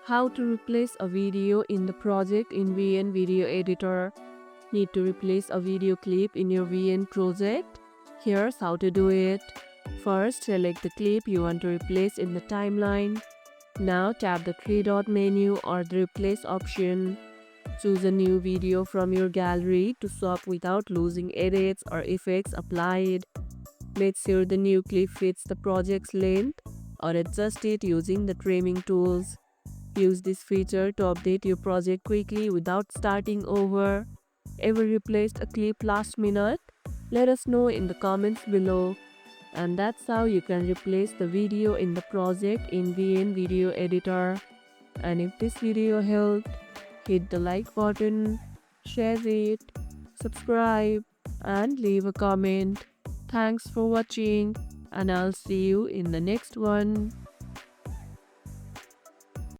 How to replace a video in the project in VN Video Editor. Need to replace a video clip in your VN project? Here's how to do it. First, select the clip you want to replace in the timeline. Now tap the three-dot menu or the replace option. Choose a new video from your gallery to swap without losing edits or effects applied. Make sure the new clip fits the project's length or adjust it using the trimming tools. Use this feature to update your project quickly without starting over. Ever replaced a clip last minute? Let us know in the comments below. And that's how you can replace the video in the project in VN Video Editor. And if this video helped, hit the like button, share it, subscribe, and leave a comment. Thanks for watching, and I'll see you in the next one.